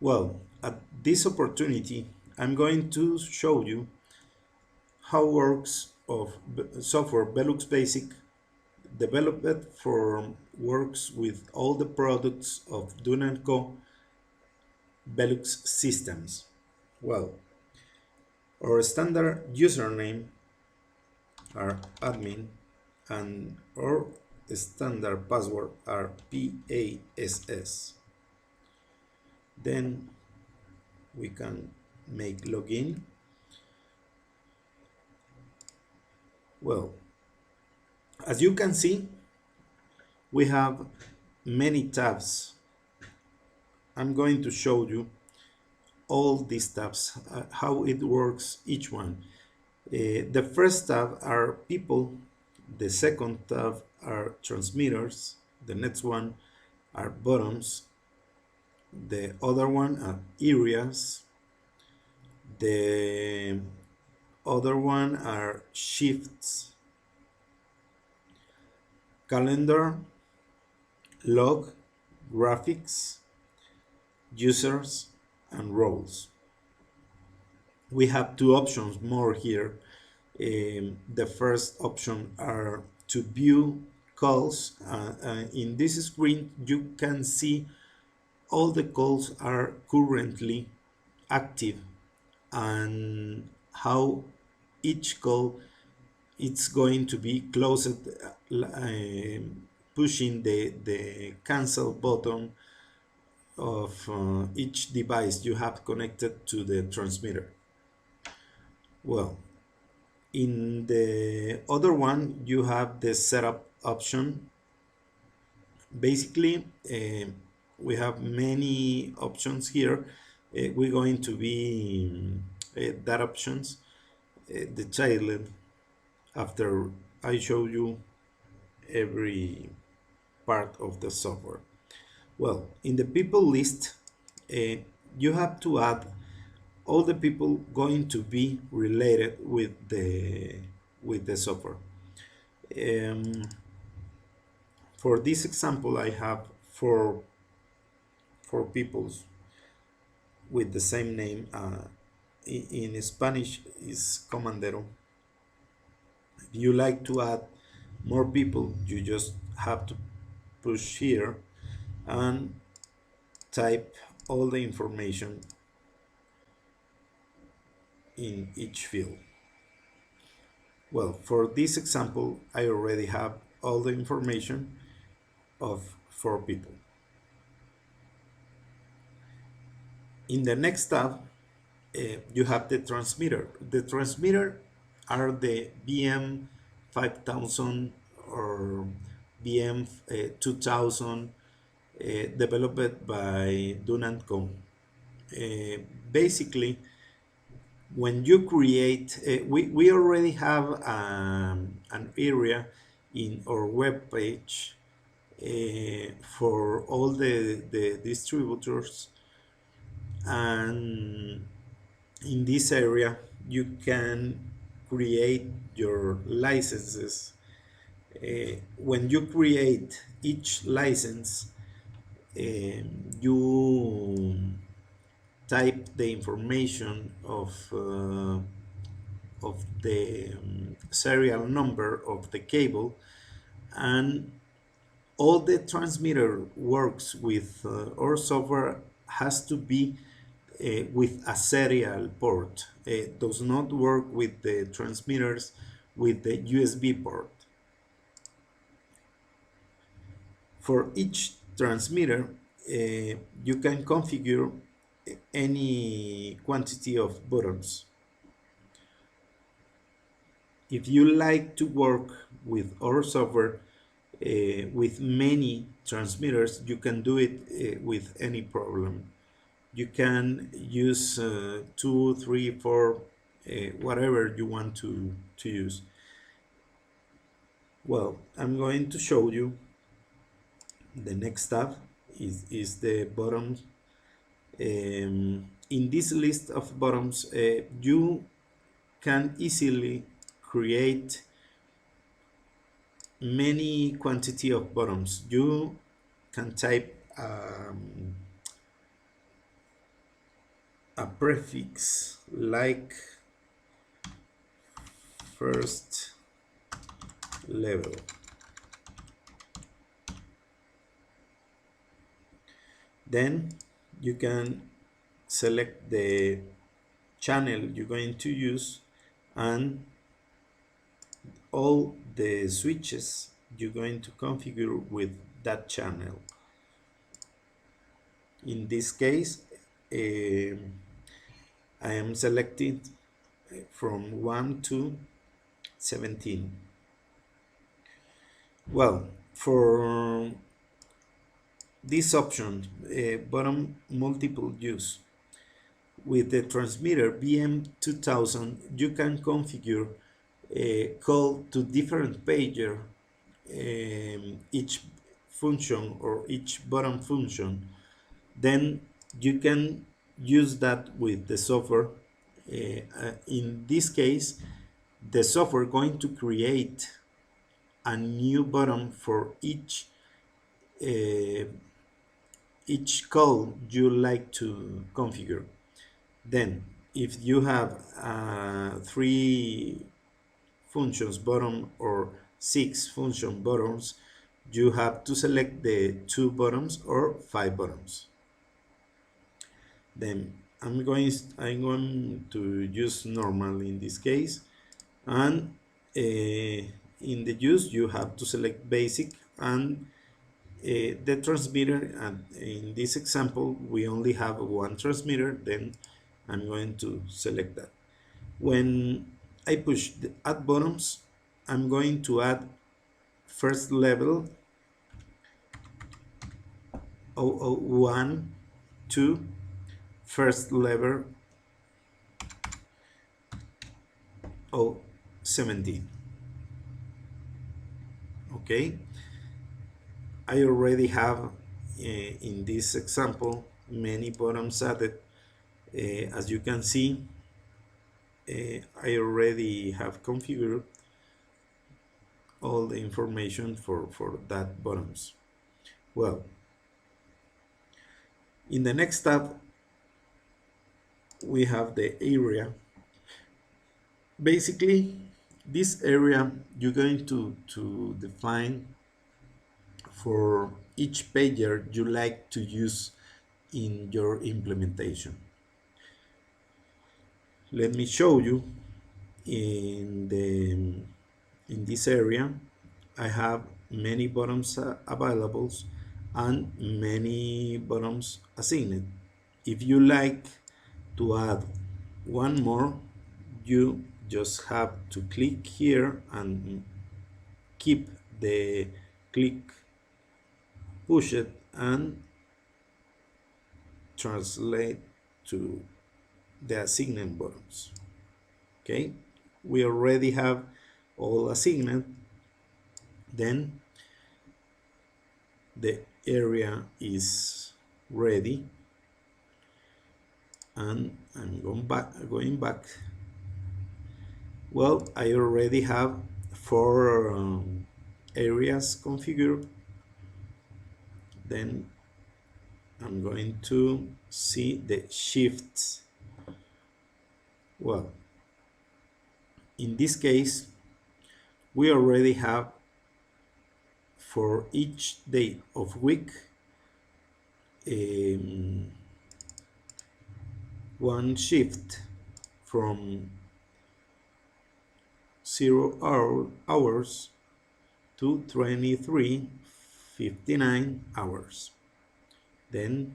Well, at this opportunity, I'm going to show you how works of software Vellux Basic developed for works with all the products of Dune & Co. Vellux Systems. Well, our standard username are admin and our standard password are PASS. Then we can make login. Well, as you can see, we have many tabs. I'm going to show you all these tabs, how it works, each one. The first tab are people, the second tab are transmitters, the next one are buttons, the other one are areas, the other one are shifts, calendar, log, graphics, users, and roles. We have two options more here. The first option are to view calls. In this screen, you can see all the calls are currently active and how each call it's going to be closed, pushing the cancel button of each device you have connected to the transmitter. Well, in the other one, you have the setup option. Basically, we have many options here. We're going to be that options, the child, after I show you every part of the software. Well, in the people list, you have to add all the people going to be related with the software. For this example, I have four people with the same name. In Spanish is comandero. If you like to add more people, you just have to push here and type all the information in each field. Well, for this example, I already have all the information of 4 people. In the next tab, you have the transmitter. The transmitter are the BM 5000 or BM 2000 developed by Dune & Co. Basically, when you create, we already have an area in our web page for all the distributors, and in this area you can create your licenses. When you create each license, you type the information of the serial number of the cable, and all the transmitter works with our software has to be with a serial port. It does not work with the transmitters with the USB port. For each transmitter, you can configure any quantity of buttons. If you like to work with our software with many transmitters, you can do it with any problem. You can use 2, 3, 4, whatever you want to use. Well, I'm going to show you the next tab is the bottom. In this list of bottoms, you can easily create many quantity of bottoms. You can type a prefix like first level. Then you can select the channel you're going to use and all the switches you're going to configure with that channel. In this case, I am selecting from 1 to 17. Well, for this option, bottom multiple use, with the transmitter BM2000, you can configure a call to different pager, each function or each bottom function. Then you can use that with the software. In this case, the software going to create a new button for each call you like to configure. Then if you have 3 functions bottom or 6 function bottoms, you have to select the 2 bottoms or 5 bottoms. Then I'm going to use normal in this case, and in the use you have to select basic and the transmitter, and in this example we only have one transmitter, then I'm going to select that. When I push the add bottoms, I'm going to add first level 001 to first level 017. Okay, I already have in this example many bottoms added. As you can see, I already have configured all the information for that bottoms. Well, in the next tab we have the area. Basically, this area you're going to define for each pager you like to use in your implementation. Let me show you. In this area I have many bottoms available and many bottoms assigned. If you like to add one more, you just have to click here and keep the click push it and translate to the assigned bottoms. Okay, we already have all assigned. Then the area is ready, and I'm going back. Well, I already have 4 areas configured. Then I'm going to see the shifts. Well, in this case we already have for each day of week one shift from 0 hours to 23:59 hours. Then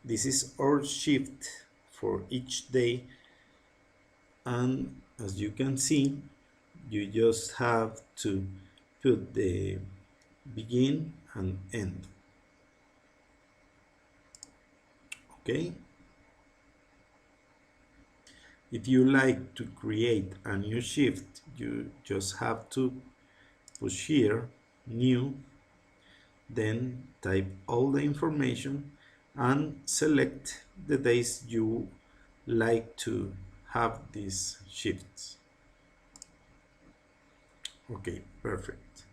this is our shift for each day, and as you can see, you just have to put the begin and end. Okay, if you like to create a new shift, you just have to push here new, then type all the information and select the days you like to have these shifts. Okay, perfect.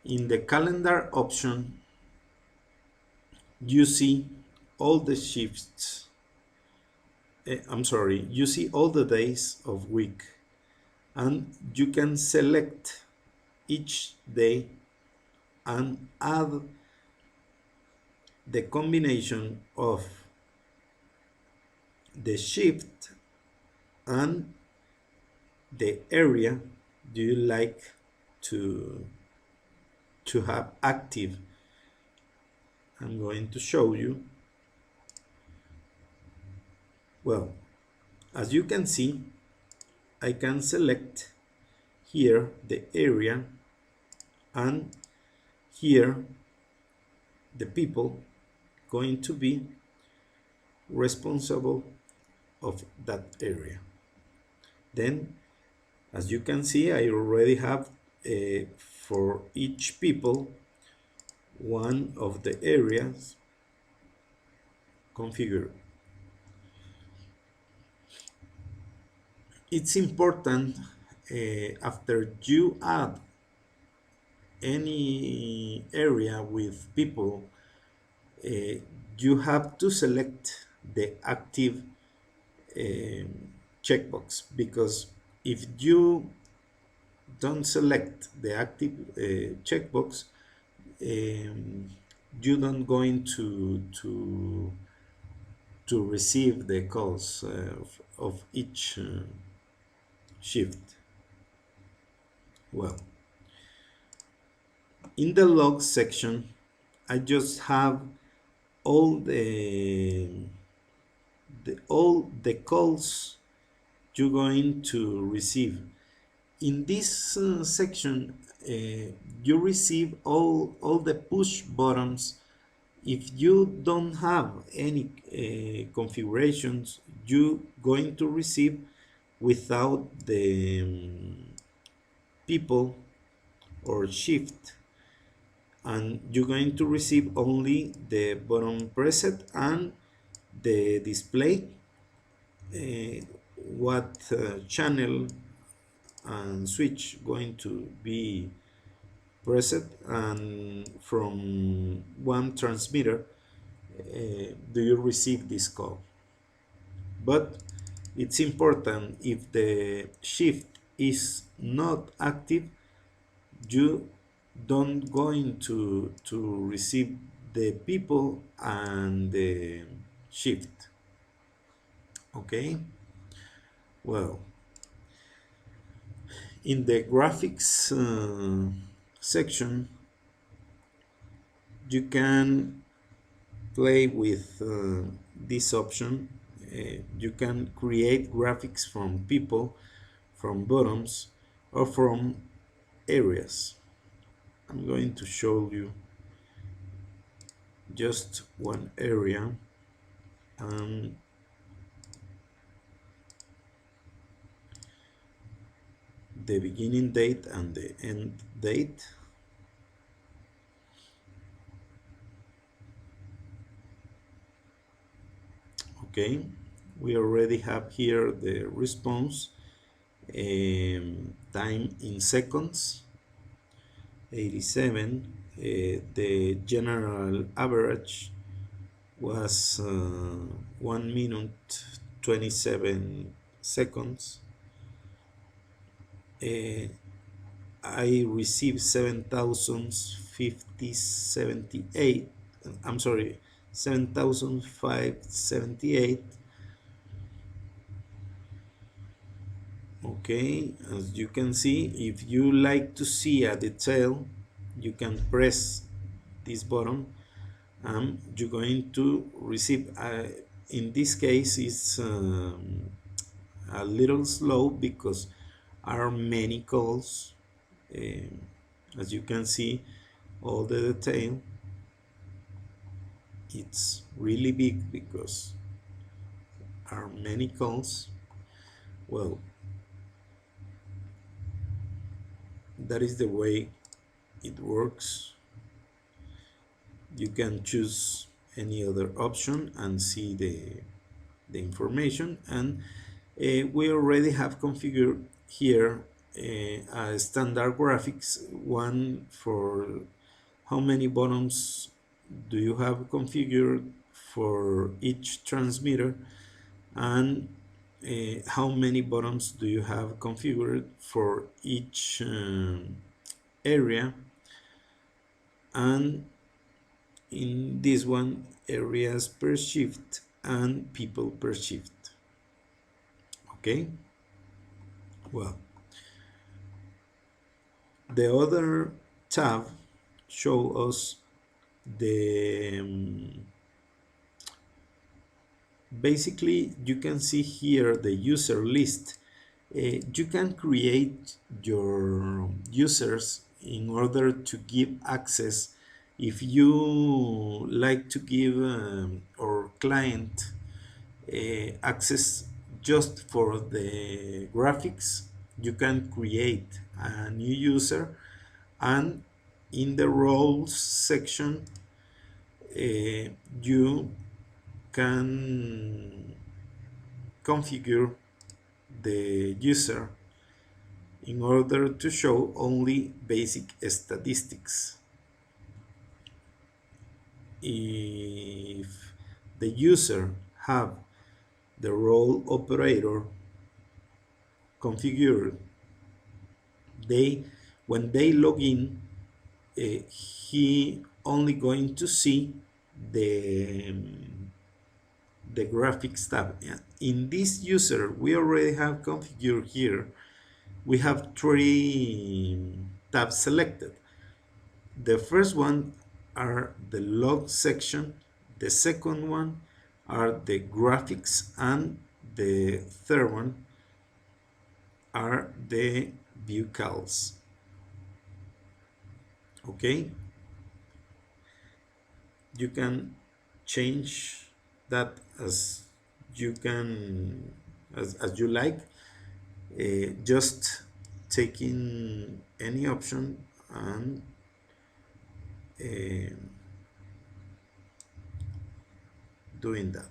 In the calendar option, you see all the shifts I'm sorry, you see all the days of week, and you can select each day and add the combination of the shift and the area do you like to have active. I'm going to show you. Well, as you can see, I can select here the area and here the people going to be responsible of that area. Then, as you can see, I already have for each people one of the areas configured. It's important after you add any area with people, you have to select the active checkbox, because if you don't select the active checkbox, you don't going to receive the calls of each shift. Well, in the log section, I just have all the calls you're going to receive. In this section, you receive all the push buttons. If you don't have any configurations, you're going to receive without the people or shift, and you're going to receive only the button preset and the display, what channel and switch going to be preset, and from one transmitter do you receive this call. But it's important, if the shift is not active, you don't going to receive the people and the shift. Okay, well, in the graphics section, you can play with this option. You can create graphics from people, from buttons, or from areas. I'm going to show you just one area, and the beginning date and the end date. Okay, we already have here the response, time in seconds, 87. The general average was 1 minute 27 seconds. I received 7,578. I'm sorry, 7,578. Okay, as you can see, if you like to see a detail, you can press this button and you're going to receive, in this case it's a little slow because are many calls. As you can see, all the detail, it's really big because are many calls. Well, that is the way it works. You can choose any other option and see the information, and we already have configured here a standard graphics, one for how many buttons do you have configured for each transmitter, and how many buttons do you have configured for each area, and in this one, areas per shift and people per shift. Okay, well, the other tab show us the basically you can see here the user list. You can create your users in order to give access. If you like to give our client access just for the graphics, you can create a new user, and in the roles section you can configure the user in order to show only basic statistics. If the user have the role operator configured, they when they log in, he only going to see the the graphics tab. In this user we already have configured here, we have three tabs selected. The first one are the log section, the second one are the graphics, and the third one are the view calls. Okay, you can change that as you can as you like, just taking any option and uh, doing that.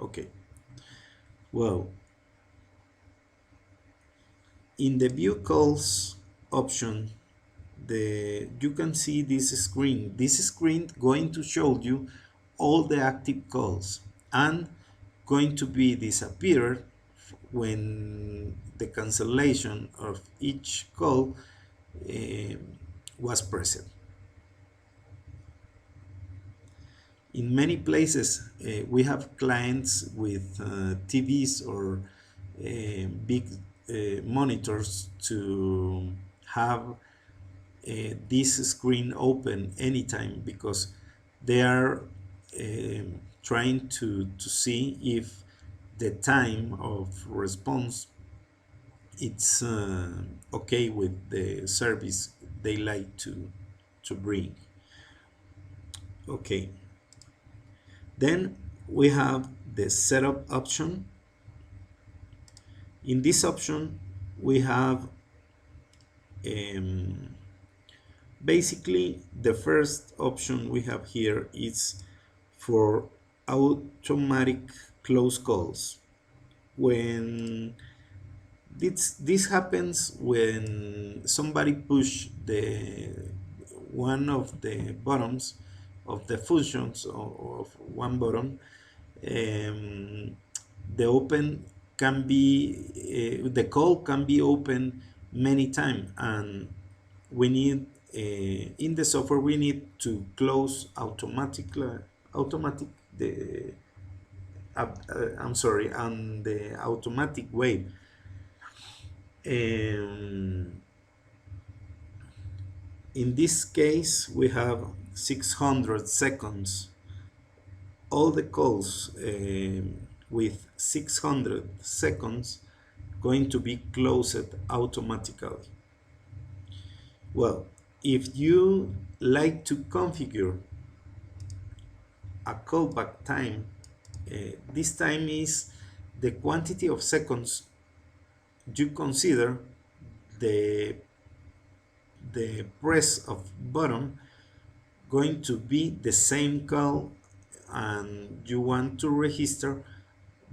Okay, well, in the view calls option, you can see this screen. This screen going to show you all the active calls and going to be disappeared when the cancellation of each call uh, was present. In many places, we have clients with TVs or big monitors to have this screen open anytime, because they are trying to see if the time of response it's okay with the service they like to bring. Okay, then we have the setup option. In this option we have basically the first option we have here is for automatic close calls. When this happens when somebody push the one of the buttons of the functions of one button, the open can be the call can be open many times, and we need in the software we need to close automatic the I'm sorry, on the automatic way. In this case we have 600 seconds. All the calls with 600 seconds going to be closed automatically. Well, if you like to configure a callback time, this time is the quantity of seconds you consider the press of button going to be the same call, and you want to register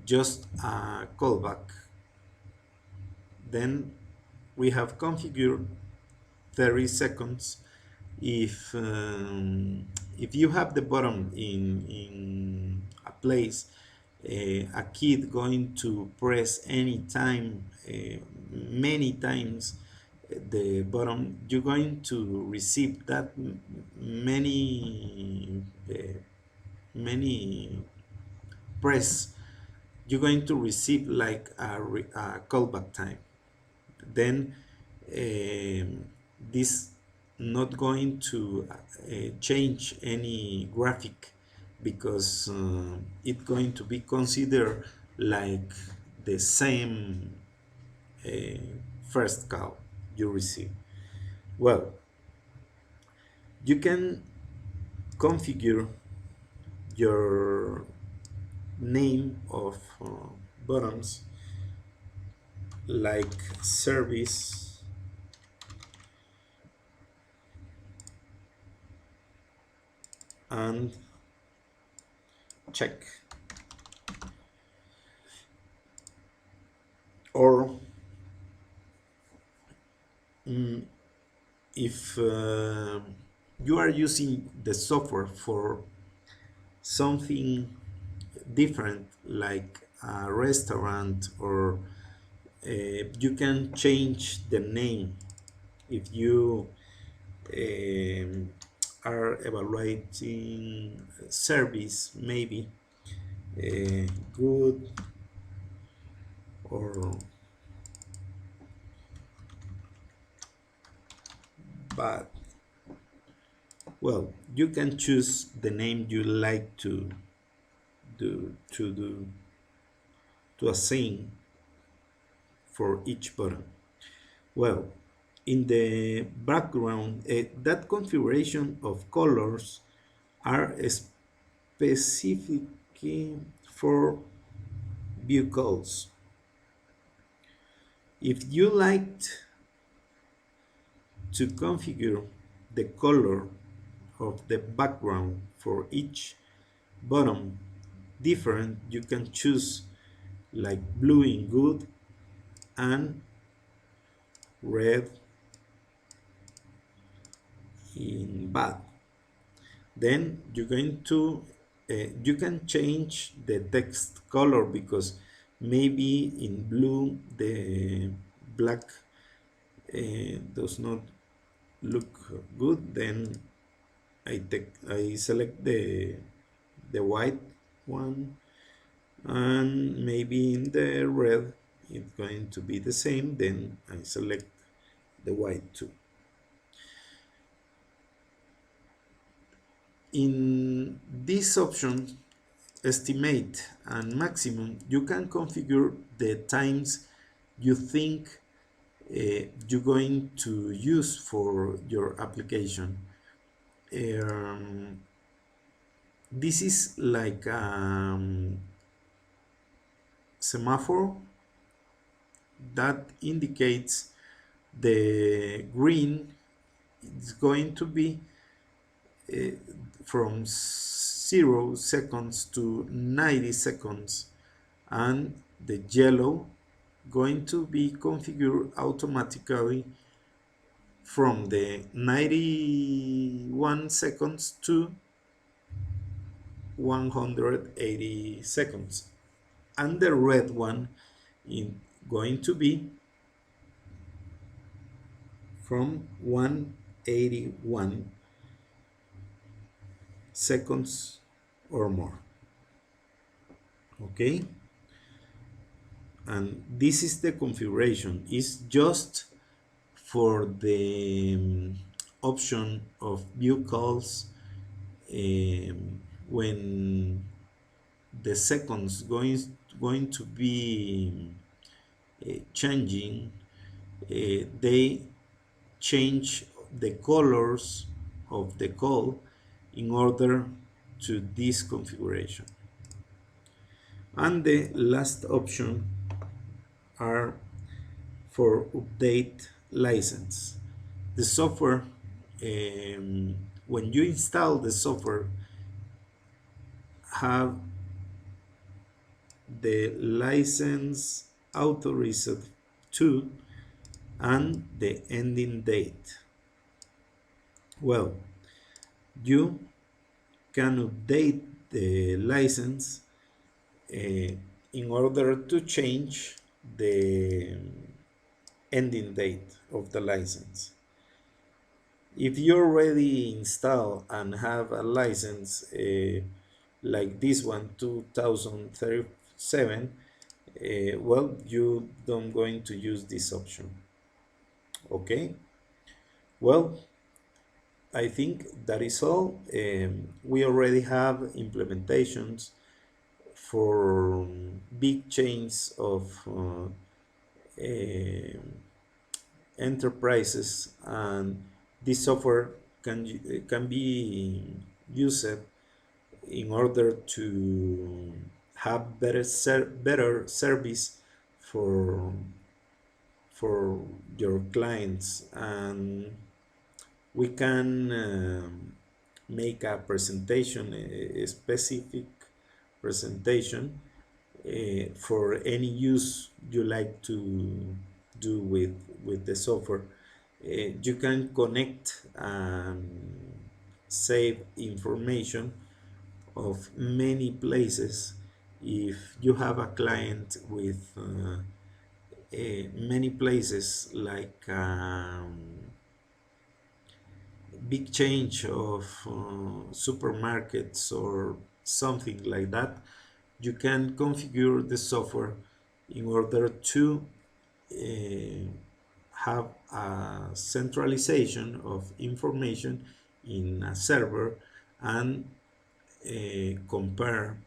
just a callback. Then we have configured 30 seconds. If you have the button in a place a kid going to press any time, many times, the button, you're going to receive that many press, you're going to receive like a callback time. Then this not going to change any graphic, because it's going to be considered like the same uh, first call you receive. Well, you can configure your name of buttons like service and check, or if you are using the software for something different like a restaurant, or you can change the name. If you um, are evaluating service, maybe good or bad, well, you can choose the name you like do to assign for each button. Well, in the background, that configuration of colors are specific for view calls. If you liked to configure the color of the background for each button different, you can choose like blue in good and red in bad. Then you're going to you can change the text color, because maybe in blue the black does not look good. Then I select the white one, and maybe in the red it's going to be the same. Then I select the white too. In this option, estimate and maximum, you can configure the times you think you're going to use for your application. This is like semaphore that indicates the green is going to be from 0 seconds to 90 seconds, and the yellow going to be configured automatically from the 91 seconds to 180 seconds, and the red one is going to be from 181 seconds or more. Okay, and this is the configuration. It's just for the option of view calls when the seconds going to be changing. They change the colors of the call in order to this configuration. And the last option are for update license. The software, when you install the software, have the license authorized to and the ending date. Well, you can update the license in order to change the ending date of the license. If you already install and have a license like this one 2037, well, you don't going to use this option. Okay, well, I think that is all. We already have implementations for big chains of uh, enterprises, and this software can be used in order to have better service for for your clients, and we can make a presentation, a specific presentation for any use you like to do with the software. You can connect and save information of many places. If you have a client with many places, like big change of supermarkets or something like that, you can configure the software in order to uh, have a centralization of information in a server, and compare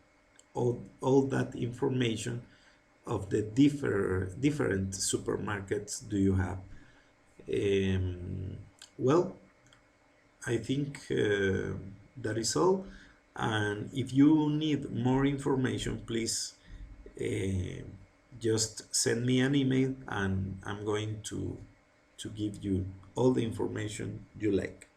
all that information of the different supermarkets do you have. Well, I think that is all. And if you need more information, please uh, just send me an email, and I'm going to give you all the information you like.